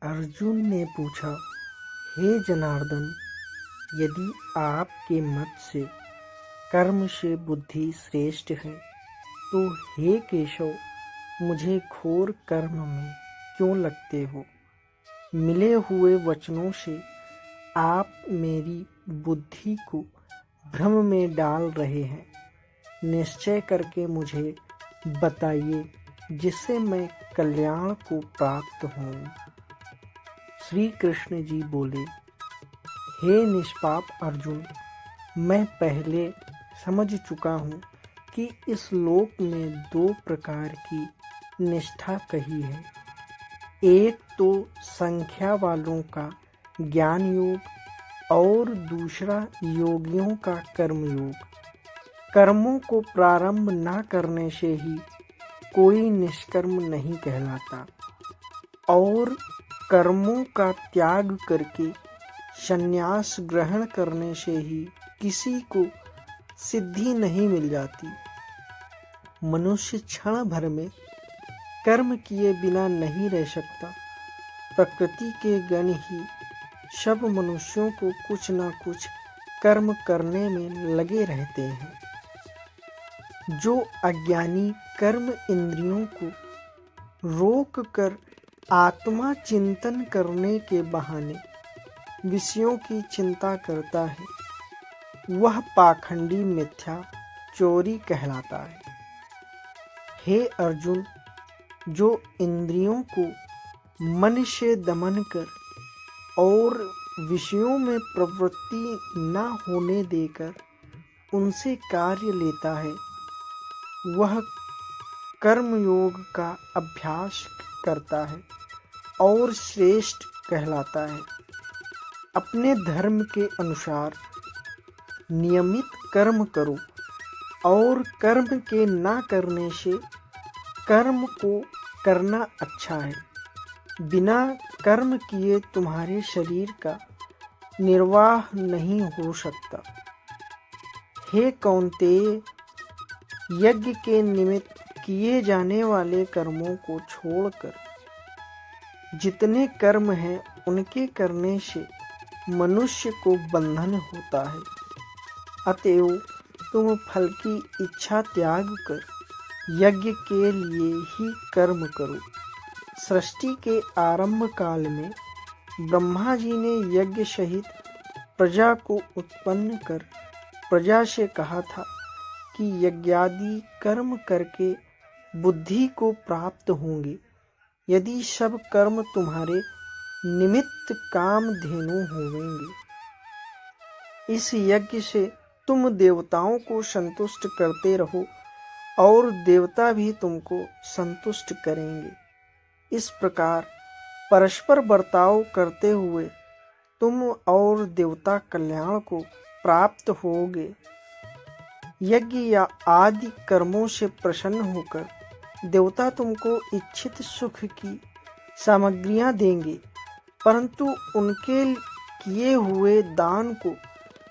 अर्जुन ने पूछा, हे जनार्दन, यदि आपके मत से कर्म से बुद्धि श्रेष्ठ है तो हे केशव, मुझे घोर कर्म में क्यों लगते हो? मिले हुए वचनों से आप मेरी बुद्धि को भ्रम में डाल रहे हैं। निश्चय करके मुझे बताइए जिससे मैं कल्याण को प्राप्त हूँ। श्री कृष्ण जी बोले, हे निष्पाप अर्जुन, मैं पहले समझ चुका हूँ कि इस लोक में दो प्रकार की निष्ठा कही है। एक तो संख्या वालों का ज्ञान योग और दूसरा योगियों का कर्म योग। कर्मों को प्रारंभ न करने से ही कोई निष्कर्म नहीं कहलाता और कर्मों का त्याग करके संन्यास ग्रहण करने से ही किसी को सिद्धि नहीं मिल जाती। मनुष्य क्षण भर में कर्म किए बिना नहीं रह सकता। प्रकृति के गण ही सब मनुष्यों को कुछ न कुछ कर्म करने में लगे रहते हैं। जो अज्ञानी कर्म इंद्रियों को रोक कर आत्मा चिंतन करने के बहाने विषयों की चिंता करता है, वह पाखंडी मिथ्या चोरी कहलाता है। हे अर्जुन, जो इंद्रियों को मन से दमन कर और विषयों में प्रवृत्ति न होने देकर उनसे कार्य लेता है, वह कर्मयोग का अभ्यास करता है और श्रेष्ठ कहलाता है। अपने धर्म के अनुसार नियमित कर्म करो और कर्म के ना करने से कर्म को करना अच्छा है। बिना कर्म किए तुम्हारे शरीर का निर्वाह नहीं हो सकता। हे कौन्तेय, यज्ञ के निमित्त किए जाने वाले कर्मों को छोड़कर जितने कर्म हैं उनके करने से मनुष्य को बंधन होता है। अतएव तुम फल की इच्छा त्याग कर यज्ञ के लिए ही कर्म करो। सृष्टि के आरंभ काल में ब्रह्मा जी ने यज्ञ सहित प्रजा को उत्पन्न कर प्रजा से कहा था कि यज्ञादि कर्म करके बुद्धि को प्राप्त होंगे। यदि सब कर्म तुम्हारे निमित्त कामधेनु होवेंगे। इस यज्ञ से तुम देवताओं को संतुष्ट करते रहो और देवता भी तुमको संतुष्ट करेंगे। इस प्रकार परस्पर बर्ताव करते हुए तुम और देवता कल्याण को प्राप्त होगे। यज्ञ या आदि कर्मों से प्रसन्न होकर देवता तुमको इच्छित सुख की सामग्रियां देंगे, परंतु उनके किए हुए दान को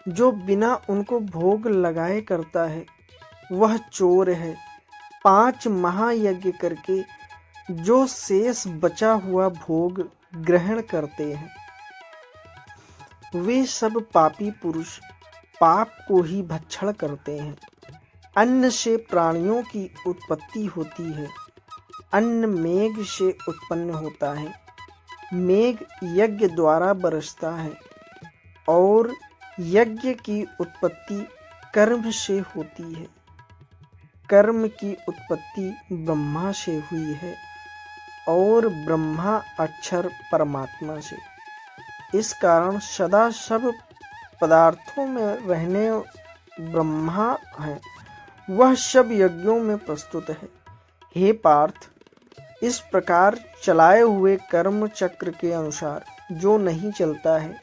जो बिना उनको भोग लगाए करता है वह चोर है। 5 महायज्ञ करके जो शेष बचा हुआ भोग ग्रहण करते हैं, वे सब पापी पुरुष पाप को ही भक्षण करते हैं। अन्न से प्राणियों की उत्पत्ति होती है। अन्न मेघ से उत्पन्न होता है। मेघ यज्ञ द्वारा बरसता है और यज्ञ की उत्पत्ति कर्म से होती है। कर्म की उत्पत्ति ब्रह्मा से हुई है और ब्रह्मा अक्षर परमात्मा से। इस कारण सदा सब पदार्थों में रहने ब्रह्मा है, वह सब यज्ञों में प्रस्तुत है। हे पार्थ, इस प्रकार चलाए हुए कर्म चक्र के अनुसार जो नहीं चलता है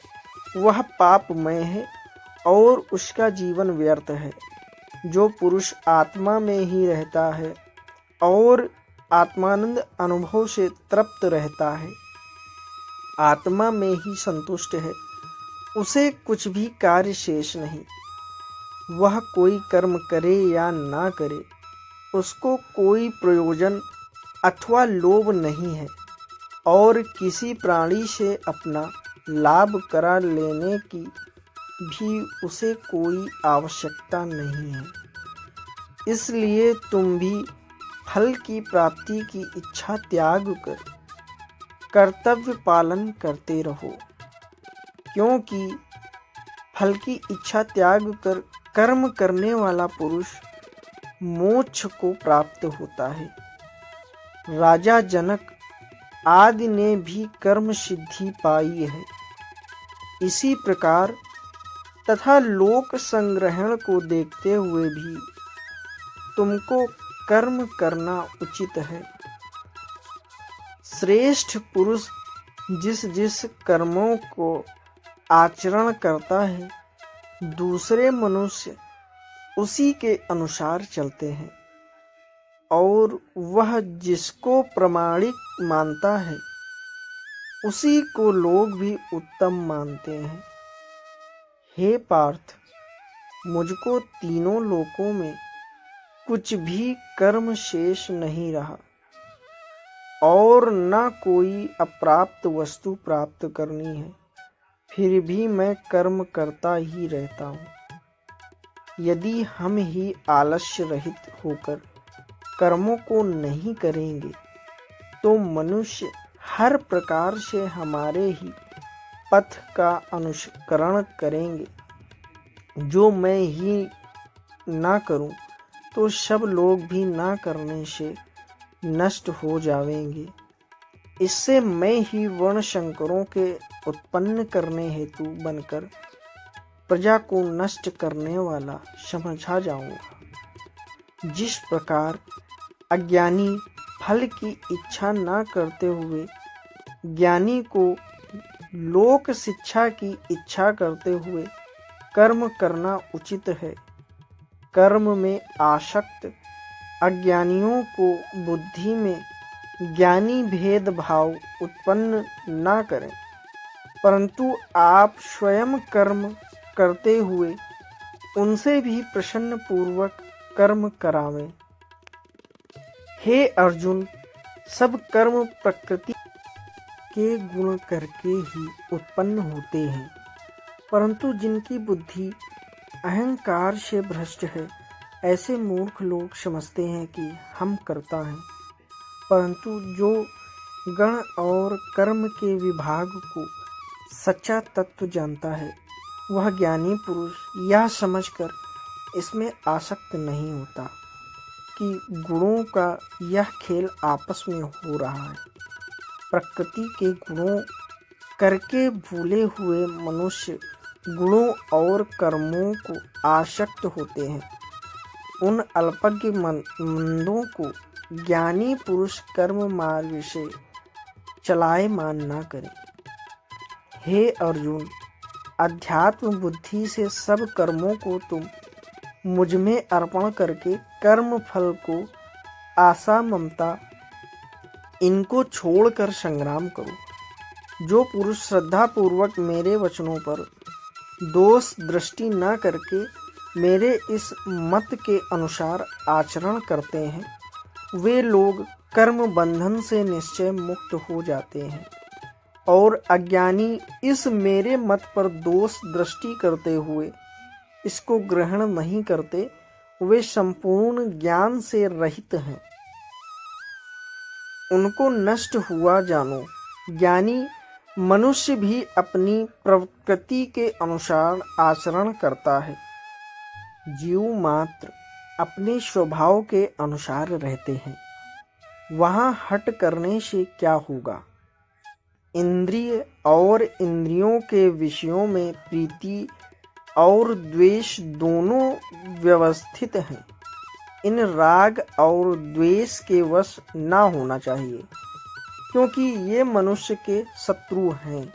वह पापमय है और उसका जीवन व्यर्थ है। जो पुरुष आत्मा में ही रहता है और आत्मानंद अनुभव से तृप्त रहता है, आत्मा में ही संतुष्ट है, उसे कुछ भी कार्य शेष नहीं। वह कोई कर्म करे या ना करे, उसको कोई प्रयोजन अथवा लोभ नहीं है और किसी प्राणी से अपना लाभ करा लेने की भी उसे कोई आवश्यकता नहीं है। इसलिए तुम भी फल की प्राप्ति की इच्छा त्याग कर कर्तव्य पालन करते रहो, क्योंकि फल की इच्छा त्याग कर कर्म करने वाला पुरुष मोक्ष को प्राप्त होता है। राजा जनक आदि ने भी कर्म सिद्धि पाई है। इसी प्रकार तथा लोक संग्रहण को देखते हुए भी तुमको कर्म करना उचित है। श्रेष्ठ पुरुष जिस जिस कर्मों को आचरण करता है, दूसरे मनुष्य उसी के अनुसार चलते हैं, और वह जिसको प्रामाणिक मानता है उसी को लोग भी उत्तम मानते हैं। हे पार्थ, मुझको तीनों लोकों में कुछ भी कर्म शेष नहीं रहा और न कोई अप्राप्त वस्तु प्राप्त करनी है, फिर भी मैं कर्म करता ही रहता हूँ। यदि हम ही आलस्य रहित होकर कर्मों को नहीं करेंगे तो मनुष्य हर प्रकार से हमारे ही पथ का अनुसरण करेंगे। जो मैं ही ना करूं तो सब लोग भी ना करने से नष्ट हो जाएंगे। इससे मैं ही वर्ण शंकरों के उत्पन्न करने हेतु बनकर प्रजा को नष्ट करने वाला समझा जाऊंगा। जिस प्रकार अज्ञानी फल की इच्छा ना करते हुए ज्ञानी को लोक शिक्षा की इच्छा करते हुए कर्म करना उचित है, कर्म में आसक्त अज्ञानियों को बुद्धि में ज्ञानी भेदभाव उत्पन्न ना करें, परंतु आप स्वयं कर्म करते हुए उनसे भी प्रसन्न पूर्वक कर्म करावें। हे अर्जुन, सब कर्म प्रकृति के गुण करके ही उत्पन्न होते हैं, परंतु जिनकी बुद्धि अहंकार से भ्रष्ट है, ऐसे मूर्ख लोग समझते हैं कि हम करता हैं, परंतु जो गण और कर्म के विभाग को सच्चा तत्व जानता है, वह ज्ञानी पुरुष यह समझकर इसमें आसक्त नहीं होता कि गुणों का यह खेल आपस में हो रहा है। प्रकृति के गुणों करके भूले हुए मनुष्य गुणों और कर्मों को आसक्त होते हैं। उन अल्पज्ञ मंदों को ज्ञानी पुरुष कर्म मार्ग से चलायमान न करें। हे अर्जुन, अध्यात्म बुद्धि से सब कर्मों को तुम मुझ में अर्पण करके कर्म फल को आशा ममता इनको छोड़कर संग्राम करो। जो पुरुष श्रद्धा पूर्वक मेरे वचनों पर दोष दृष्टि न करके मेरे इस मत के अनुसार आचरण करते हैं, वे लोग कर्म बंधन से निश्चय मुक्त हो जाते हैं, और अज्ञानी इस मेरे मत पर दोष दृष्टि करते हुए इसको ग्रहण नहीं करते, वे संपूर्ण ज्ञान से रहित हैं। उनको नष्ट हुआ जानो। ज्ञानी मनुष्य भी अपनी प्रकृति के अनुसार आचरण करता है। जीव मात्र अपने स्वभाव के अनुसार रहते हैं, वहाँ हट करने से क्या होगा। इंद्रिय और इंद्रियों के विषयों में प्रीति और द्वेष दोनों व्यवस्थित हैं। इन राग और द्वेष के वश ना होना चाहिए, क्योंकि ये मनुष्य के शत्रु हैं।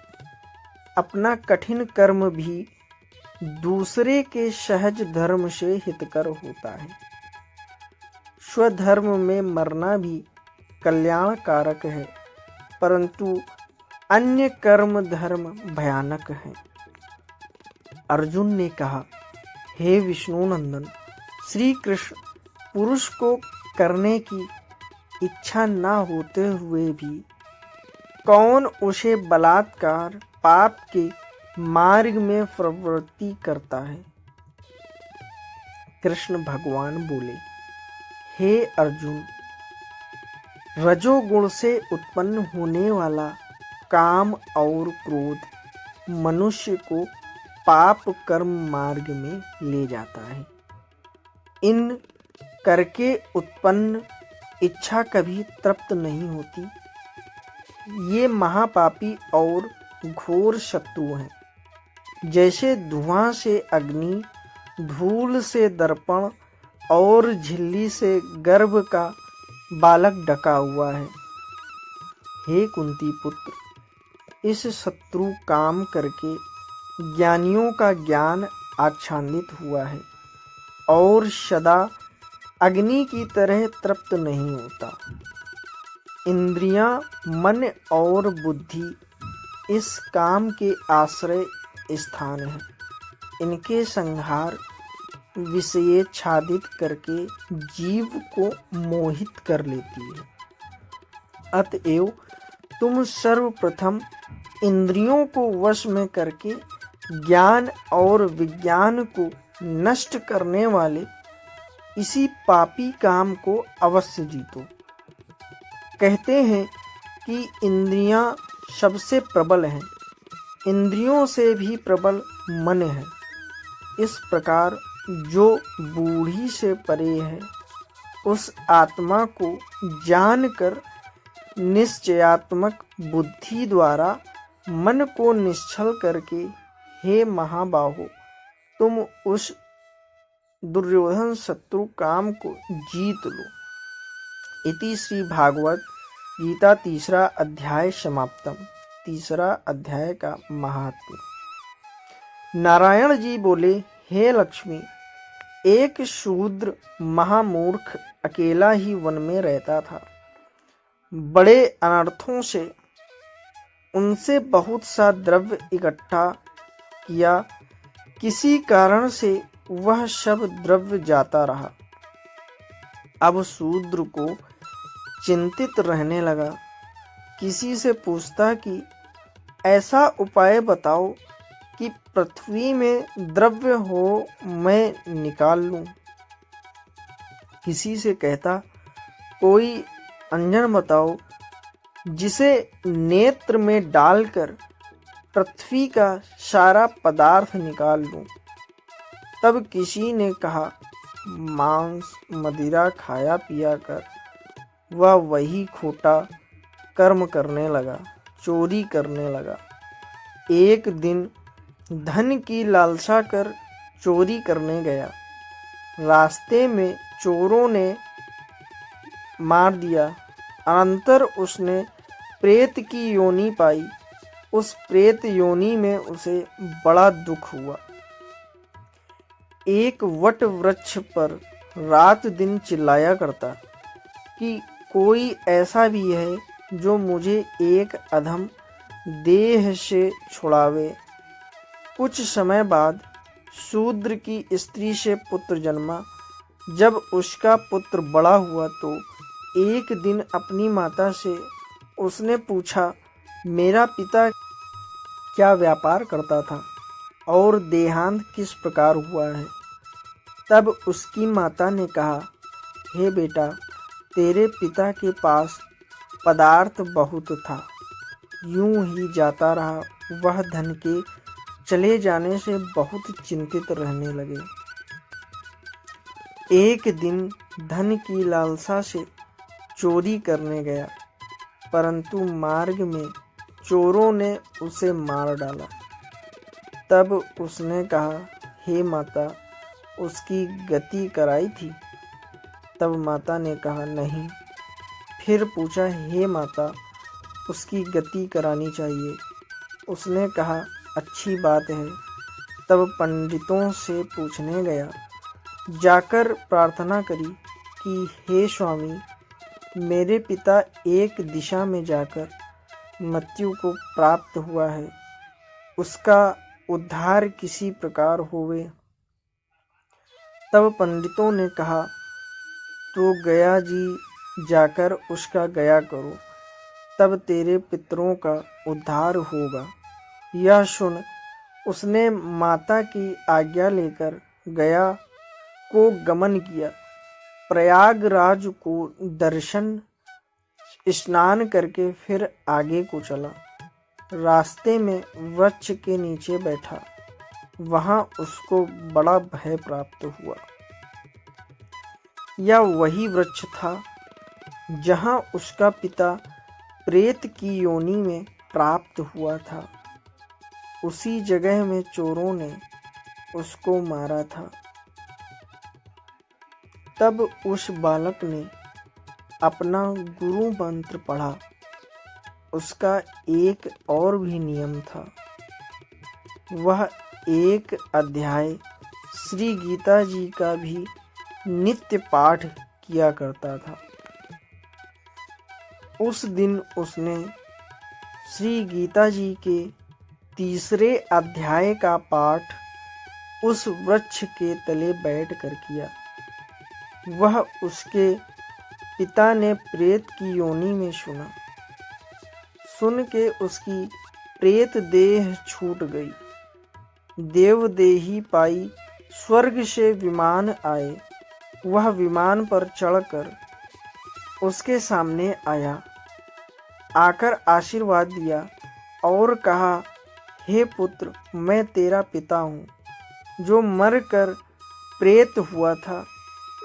अपना कठिन कर्म भी दूसरे के सहज धर्म से हितकर होता है। स्वधर्म में मरना भी कल्याणकारक है, परंतु अन्य कर्म धर्म भयानक है। अर्जुन ने कहा, हे विष्णु नंदन, श्री कृष्ण पुरुष को करने की इच्छा ना होते हुए भी कौन उसे बलात्कार पाप के मार्ग में प्रवृत्ति करता है। कृष्ण भगवान बोले, हे अर्जुन, रजोगुण से उत्पन्न होने वाला काम और क्रोध मनुष्य को पाप कर्म मार्ग में ले जाता है। इन करके उत्पन्न इच्छा कभी तृप्त नहीं होती। ये महापापी और घोर शत्रु हैं। जैसे धुआं से अग्नि, धूल से दर्पण और झिल्ली से गर्भ का बालक ढका हुआ है। हे कुंती पुत्र, इस शत्रु काम करके ज्ञानियों का ज्ञान आच्छादित हुआ है और सदा अग्नि की तरह तृप्त नहीं होता। इंद्रियां, मन और बुद्धि इस काम के आश्रय स्थान है। इनके संहार विषयेच्छादित करके जीव को मोहित कर लेती है। अतएव तुम सर्वप्रथम इंद्रियों को वश में करके ज्ञान और विज्ञान को नष्ट करने वाले इसी पापी काम को अवश्य जीतो। कहते हैं कि इंद्रियां सबसे प्रबल हैं, इंद्रियों से भी प्रबल मन है। इस प्रकार जो बूढ़ी से परे है, उस आत्मा को जानकर निश्चयात्मक बुद्धि द्वारा मन को निश्चल करके, हे महाबाहो, तुम उस दुर्योधन शत्रु काम को जीत लो। इति श्री भागवत गीता तीसरा अध्याय समाप्तम। तीसरा अध्याय का महात्म्य। नारायण जी बोले, हे लक्ष्मी, एक शूद्र महामूर्ख अकेला ही वन में रहता था। बड़े अनर्थों से उनसे बहुत सा द्रव्य इकट्ठा किया। किसी कारण से वह सब द्रव्य जाता रहा। अब शूद्र को चिंतित रहने लगा। किसी से पूछता कि ऐसा उपाय बताओ कि पृथ्वी में द्रव्य हो मैं निकाल लूं। किसी से कहता, कोई अंजन बताओ जिसे नेत्र में डालकर पृथ्वी का सारा पदार्थ निकाल लूं। तब किसी ने कहा, मांस मदिरा खाया पिया कर वह वही खोटा कर्म करने लगा, चोरी करने लगा। एक दिन धन की लालसा कर चोरी करने गया। रास्ते में चोरों ने मार दिया। अनंतर उसने प्रेत की योनि पाई। उस प्रेत योनि में उसे बड़ा दुख हुआ। एक वट वृक्ष पर रात दिन चिल्लाया करता कि कोई ऐसा भी है जो मुझे एक अधम देह से छुड़ावे। कुछ समय बाद शूद्र की स्त्री से पुत्र जन्मा। जब उसका पुत्र बड़ा हुआ तो एक दिन अपनी माता से उसने पूछा, मेरा पिता क्या व्यापार करता था और देहांत किस प्रकार हुआ है। तब उसकी माता ने कहा, हे बेटा, तेरे पिता के पास पदार्थ बहुत था, यूं ही जाता रहा। वह धन के चले जाने से बहुत चिंतित रहने लगे। एक दिन धन की लालसा से चोरी करने गया, परंतु मार्ग में चोरों ने उसे मार डाला। तब उसने कहा, हे माता, उसकी गति कराई थी। तब माता ने कहा, नहीं। फिर पूछा, हे माता, उसकी गति करानी चाहिए। उसने कहा, अच्छी बात है। तब पंडितों से पूछने गया। जाकर प्रार्थना करी कि हे स्वामी, मेरे पिता एक दिशा में जाकर मृत्यु को प्राप्त हुआ है, उसका उद्धार किसी प्रकार होवे। तब पंडितों ने कहा, तो गया जी जाकर उसका गया करो। तब तेरे पितरों का उद्धार होगा। यह सुन उसने माता की आज्ञा लेकर गया को गमन किया। प्रयागराज को दर्शन स्नान करके फिर आगे को चला। रास्ते में वृक्ष के नीचे बैठा। वहां उसको बड़ा भय प्राप्त हुआ। यह वही वृक्ष था जहां उसका पिता प्रेत की योनि में प्राप्त हुआ था। उसी जगह में चोरों ने उसको मारा था। तब उस बालक ने अपना गुरु मंत्र पढ़ा। उसका एक और भी नियम था। वह एक अध्याय श्री गीता जी का भी नित्य पाठ किया करता था। उस दिन उसने श्री गीता जी के तीसरे अध्याय का पाठ उस वृक्ष के तले बैठकर किया। वह उसके पिता ने प्रेत की योनि में सुना। सुन के उसकी प्रेत देह छूट गई। देवदेही पाई स्वर्ग से विमान आए। वह विमान पर चढ़कर उसके सामने आया। आकर आशीर्वाद दिया और कहा, हे पुत्र, मैं तेरा पिता हूँ जो मर कर प्रेत हुआ था।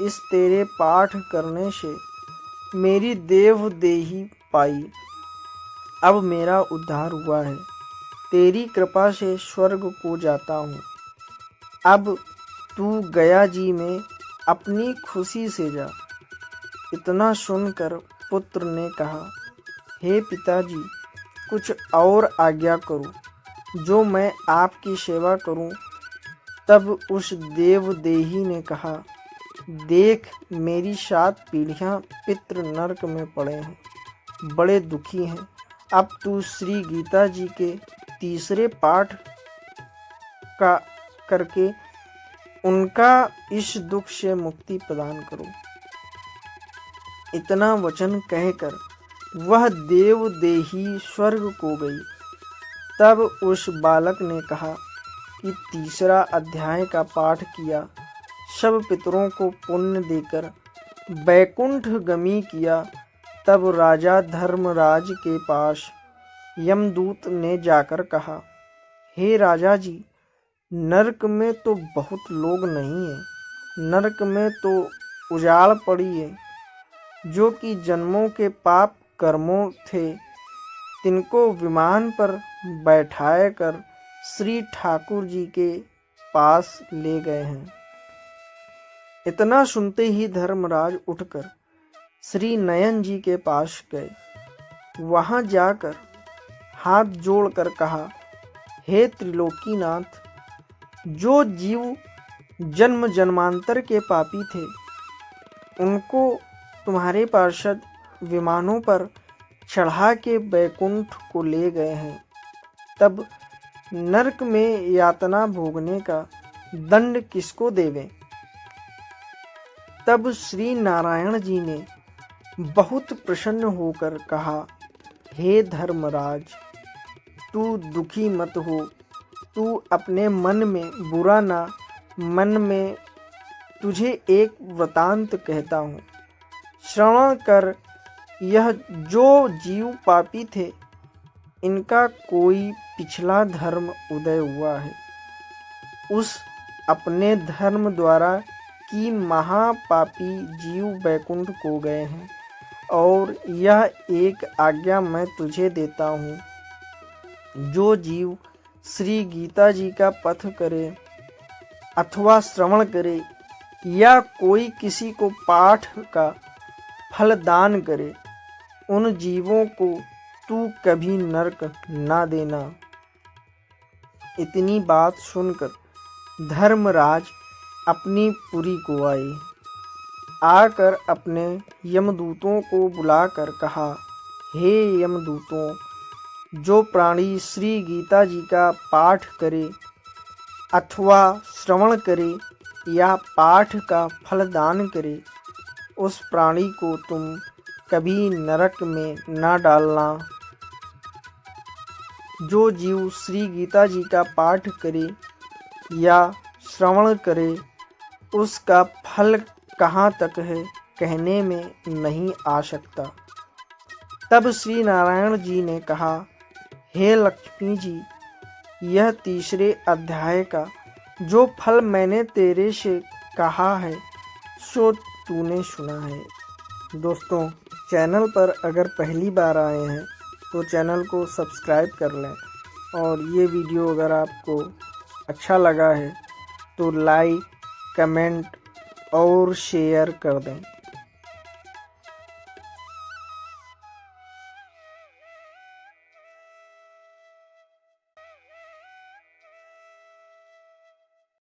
इस तेरे पाठ करने से मेरी देवदेही पाई। अब मेरा उद्धार हुआ है। तेरी कृपा से स्वर्ग को जाता हूँ। अब तू गया जी में अपनी खुशी से जा। इतना सुनकर पुत्र ने कहा, हे पिताजी, कुछ और आज्ञा करो जो मैं आपकी सेवा करूं। तब उस देवदेही ने कहा, देख, मेरी 7 पीढ़ियां पितृ नरक में पड़े हैं, बड़े दुखी हैं। अब तू श्री गीता जी के तीसरे पाठ का करके उनका इस दुख से मुक्ति प्रदान करो। इतना वचन कहकर वह देवदेही स्वर्ग को गई। तब उस बालक ने कहा कि तीसरा अध्याय का पाठ किया, सब पितरों को पुण्य देकर बैकुंठ गमन किया। तब राजा धर्मराज के पास यमदूत ने जाकर कहा, हे राजा जी, नरक में तो बहुत लोग नहीं हैं। नरक में तो उजाड़ पड़ी है। जो कि जन्मों के पाप कर्मों थे, तिनको विमान पर बैठाए कर श्री ठाकुर जी के पास ले गए हैं। इतना सुनते ही धर्मराज उठकर श्री नयन जी के पास गए। वहां जाकर हाथ जोड़कर कहा, हे त्रिलोकीनाथ, जो जीव जन्म जन्मांतर के पापी थे, उनको तुम्हारे पार्षद विमानों पर चढ़ा के बैकुंठ को ले गए हैं। तब नरक में यातना भोगने का दंड किसको देवें? तब श्री नारायण जी ने बहुत प्रसन्न होकर कहा, हे धर्मराज, तू दुखी मत हो। तू अपने मन में बुरा ना, मन में तुझे एक वृतांत कहता हूँ, श्रवण कर। यह जो जीव पापी थे, इनका कोई पिछला धर्म उदय हुआ है। उस अपने धर्म द्वारा कि महापापी जीव बैकुंठ को गए हैं। और यह एक आज्ञा मैं तुझे देता हूँ, जो जीव श्री गीता जी का पठ करे अथवा श्रवण करे, या कोई किसी को पाठ का फल दान करे, उन जीवों को तू कभी नरक ना देना। इतनी बात सुनकर धर्मराज अपनी पुरी को आए। आकर अपने यमदूतों को बुलाकर कहा, हे यमदूतों, जो प्राणी श्री गीता जी का पाठ करे अथवा श्रवण करे या पाठ का फल दान करे, उस प्राणी को तुम कभी नरक में न डालना। जो जीव श्री गीता जी का पाठ करे या श्रवण करे उसका फल कहाँ तक है कहने में नहीं आ सकता। तब श्री नारायण जी ने कहा, हे लक्ष्मी जी, यह तीसरे अध्याय का जो फल मैंने तेरे से कहा है सो तूने सुना है। दोस्तों, चैनल पर अगर पहली बार आए हैं तो चैनल को सब्सक्राइब कर लें और ये वीडियो अगर आपको अच्छा लगा है तो लाइक, कमेंट और शेयर कर दें।